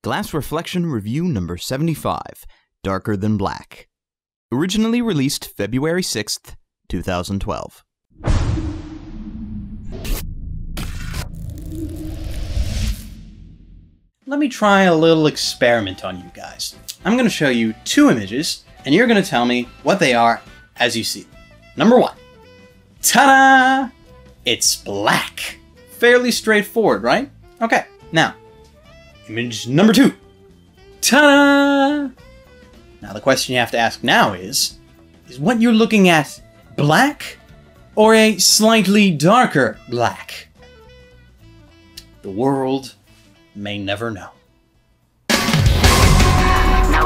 Glass Reflection Review number 75, Darker Than Black. Originally released February 6th, 2012. Let me try a little experiment on you guys. I'm going to show you two images, and you're going to tell me what they are as you see them. Number one. Ta-da! It's black. Fairly straightforward, right? Okay, now, image number two. Ta-da! Now the question you have to ask now is what you're looking at black or a slightly darker black? The world may never know. Now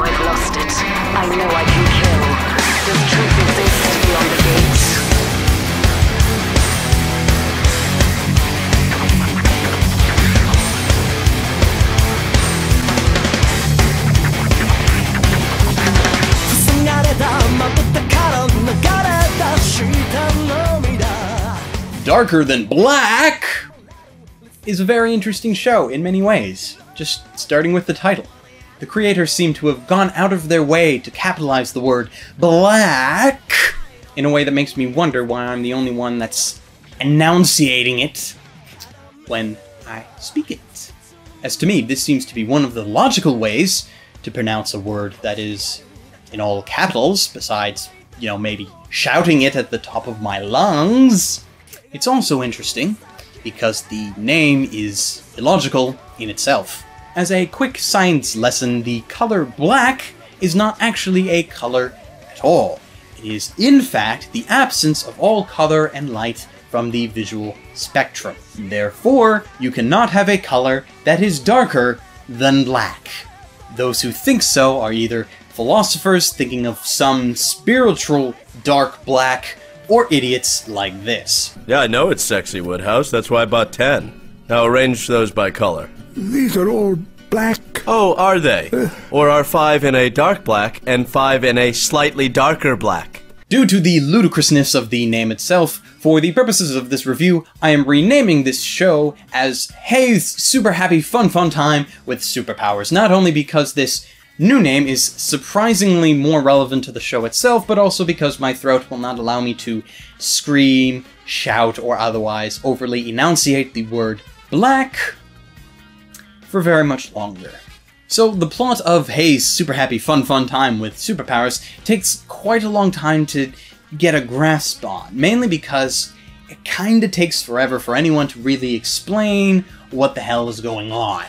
I've lost it. I know I can kill. Does truth exist beyond the gates? Darker Than Black is a very interesting show in many ways, just starting with the title. The creators seem to have gone out of their way to capitalize the word black in a way that makes me wonder why I'm the only one that's enunciating it when I speak it. As to me, this seems to be one of the logical ways to pronounce a word that is in all capitals, besides, maybe shouting it at the top of my lungs. It's also interesting because the name is illogical in itself. As a quick science lesson, the color black is not actually a color at all. It is, in fact, the absence of all color and light from the visual spectrum. Therefore, you cannot have a color that is darker than black. Those who think so are either philosophers thinking of some spiritual dark black, or idiots like this. Yeah, I know it's sexy, Woodhouse. That's why I bought 10. Now arrange those by color. These are all black. Oh, are they? Or are 5 in a dark black and 5 in a slightly darker black? Due to the ludicrousness of the name itself, for the purposes of this review, I am renaming this show as Hey's Super Happy Fun Time with Superpowers. Not only because this new name is surprisingly more relevant to the show itself, but also because my throat will not allow me to scream, shout, or otherwise overly enunciate the word black for very much longer. So the plot of Hey's Super Happy Fun Time with Superpowers takes quite a long time to get a grasp on, mainly because it kinda takes forever for anyone to really explain what the hell is going on.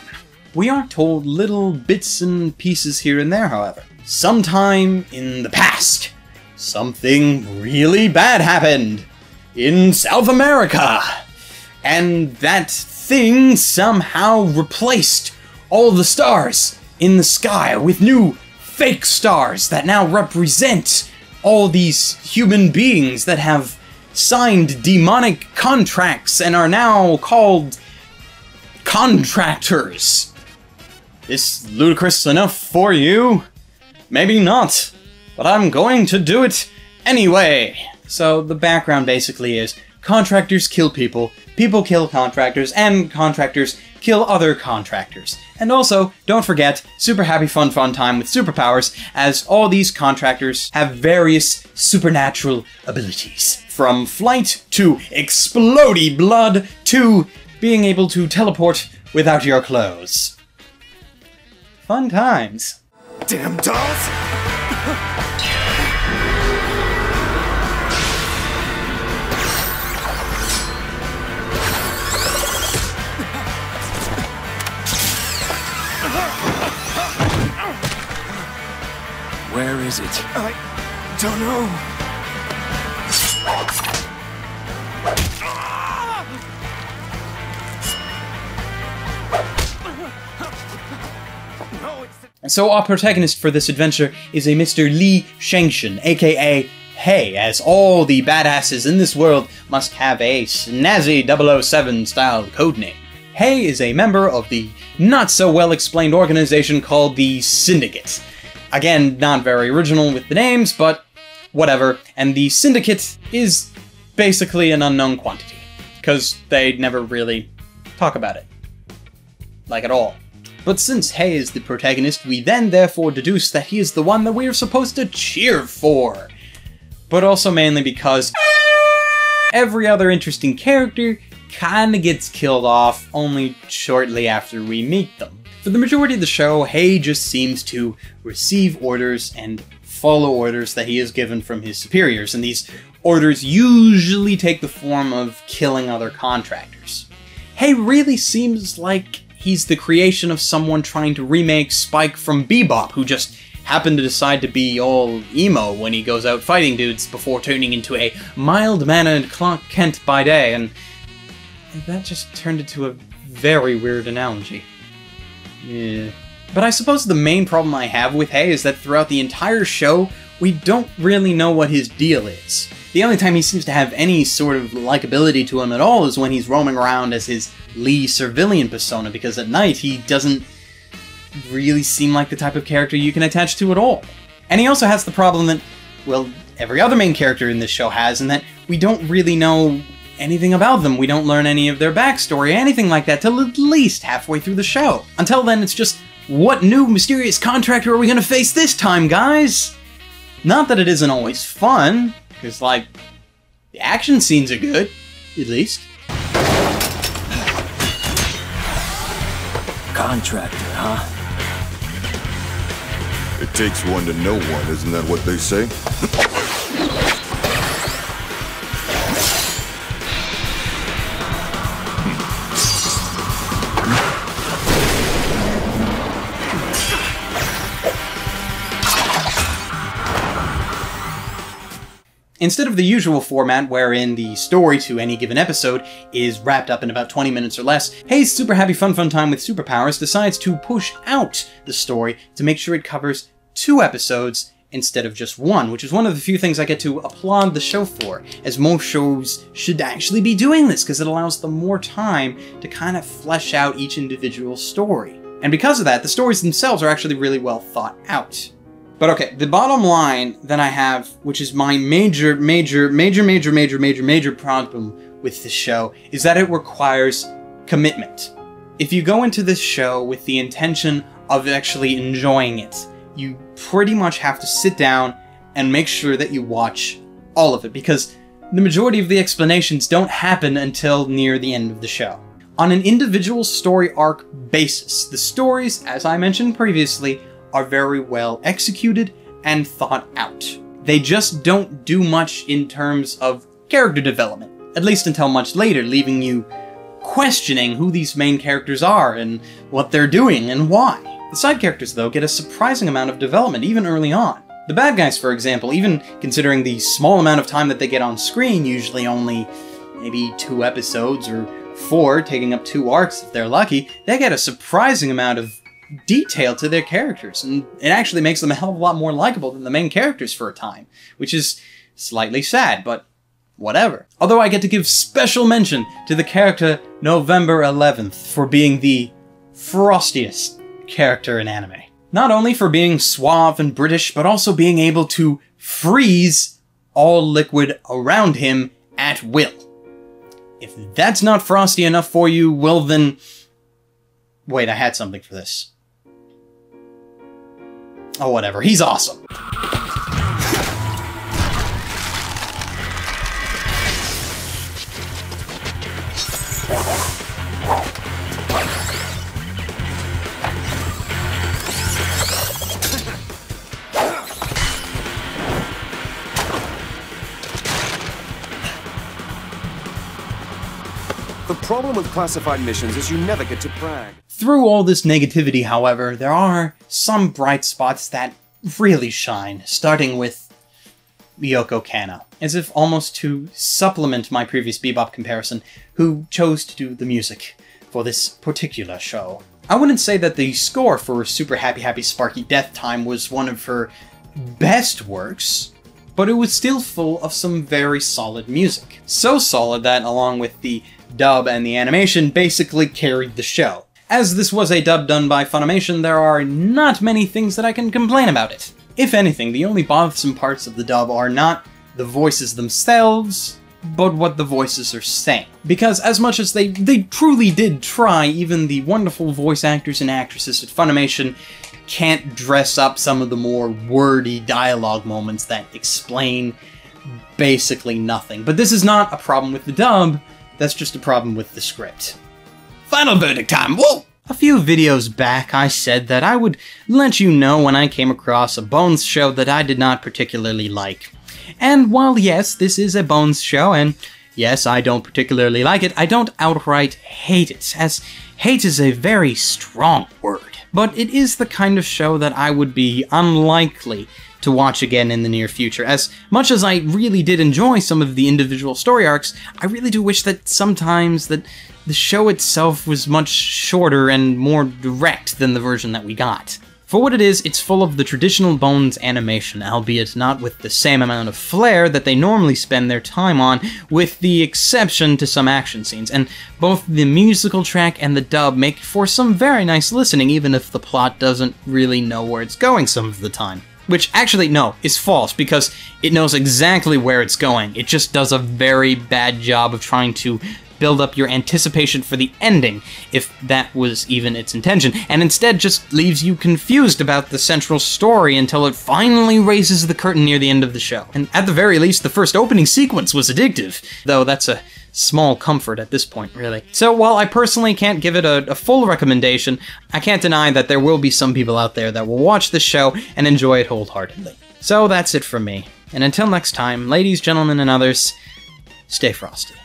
We are told little bits and pieces here and there, however. Sometime in the past, something really bad happened in South America, and that thing somehow replaced all the stars in the sky with new fake stars that now represent all these human beings that have signed demonic contracts and are now called contractors. Is ludicrous enough for you? Maybe not, but I'm going to do it anyway. So the background basically is contractors kill people, people kill contractors, and contractors kill other contractors. And also, don't forget, Super Happy Fun Time with Superpowers, as all these contractors have various supernatural abilities. From flight to explodey blood to being able to teleport without your clothes. Fun times. Damn dolls! Where is it? I don't know. And so our protagonist for this adventure is a Mr. Li Shengshen, aka Hey, as all the badasses in this world must have a snazzy 007 style codename. Hey is a member of the not-so-well-explained organization called the Syndicate. Again, not very original with the names, but whatever. And the Syndicate is basically an unknown quantity, because they never really talk about it. Like, at all. But since Hei is the protagonist, we then therefore deduce that he is the one that we are supposed to cheer for. But also mainly because every other interesting character kinda gets killed off only shortly after we meet them. For the majority of the show, Hei just seems to receive orders and follow orders that he is given from his superiors, and these orders usually take the form of killing other contractors. Hei really seems like he's the creation of someone trying to remake Spike from Bebop, who just happened to decide to be all emo when he goes out fighting dudes before turning into a mild-mannered Clark Kent by day, and that just turned into a very weird analogy. Yeah. But I suppose the main problem I have with Hei is that throughout the entire show, we don't really know what his deal is. The only time he seems to have any sort of likability to him at all is when he's roaming around as his Lee civilian persona, because at night he doesn't really seem like the type of character you can attach to at all. And he also has the problem that, well, every other main character in this show has, in that we don't really know anything about them. We don't learn any of their backstory, anything like that, till at least halfway through the show. Until then, it's just, what new mysterious contractor are we gonna face this time, guys? Not that it isn't always fun, because, like, the action scenes are good, at least. Contractor, huh? It takes one to know one, isn't that what they say? Instead of the usual format wherein the story to any given episode is wrapped up in about 20 minutes or less, Hei's Super Happy Fun Time with Superpowers decides to push out the story to make sure it covers 2 episodes instead of just 1, which is one of the few things I get to applaud the show for, as most shows should actually be doing this, because it allows them more time to kind of flesh out each individual story. And because of that, the stories themselves are actually really well thought out. But okay, the bottom line that I have, which is my major problem with this show, is that it requires commitment. If you go into this show with the intention of actually enjoying it, you pretty much have to sit down and make sure that you watch all of it, because the majority of the explanations don't happen until near the end of the show. On an individual story arc basis, the stories, as I mentioned previously, are very well executed and thought out. They just don't do much in terms of character development, at least until much later, leaving you questioning who these main characters are and what they're doing and why. The side characters, though, get a surprising amount of development even early on. The bad guys, for example, even considering the small amount of time that they get on screen, usually only maybe 2 episodes or 4, taking up 2 arcs if they're lucky, they get a surprising amount of detail to their characters, and it actually makes them a hell of a lot more likable than the main characters for a time, which is slightly sad, but whatever. Although I get to give special mention to the character November 11th for being the frostiest character in anime. Not only for being suave and British, but also being able to freeze all liquid around him at will. If that's not frosty enough for you, well then... Wait, I had something for this. Oh, whatever. He's awesome. The problem with classified missions is you never get to brag. Through all this negativity, however, there are some bright spots that really shine, starting with Yoko Kanno, as if almost to supplement my previous Bebop comparison, who chose to do the music for this particular show. I wouldn't say that the score for Super Happy Sparky Death Time was one of her best works, but it was still full of some very solid music. So solid that, along with the dub and the animation, basically carried the show. As this was a dub done by Funimation, there are not many things that I can complain about it. If anything, the only bothersome parts of the dub are not the voices themselves, but what the voices are saying. Because as much as they truly did try, even the wonderful voice actors and actresses at Funimation can't dress up some of the more wordy dialogue moments that explain basically nothing. But this is not a problem with the dub, that's just a problem with the script. Final verdict time, whoa! A few videos back, I said that I would let you know when I came across a Bones show that I did not particularly like. And while yes, this is a Bones show, and yes, I don't particularly like it, I don't outright hate it, as hate is a very strong word. But it is the kind of show that I would be unlikely to watch again in the near future. As much as I really did enjoy some of the individual story arcs, I really do wish that sometimes that the show itself was much shorter and more direct than the version that we got. For what it is, it's full of the traditional Bones animation, albeit not with the same amount of flair that they normally spend their time on, with the exception to some action scenes, and both the musical track and the dub make for some very nice listening, even if the plot doesn't really know where it's going some of the time. Which, actually, no, is false, because it knows exactly where it's going. It just does a very bad job of trying to build up your anticipation for the ending, if that was even its intention, and instead just leaves you confused about the central story until it finally raises the curtain near the end of the show. And at the very least, the first opening sequence was addictive, though that's a small comfort at this point, really. So while I personally can't give it a full recommendation, I can't deny that there will be some people out there that will watch this show and enjoy it wholeheartedly. So that's it from me. And until next time, ladies, gentlemen, and others, stay frosty.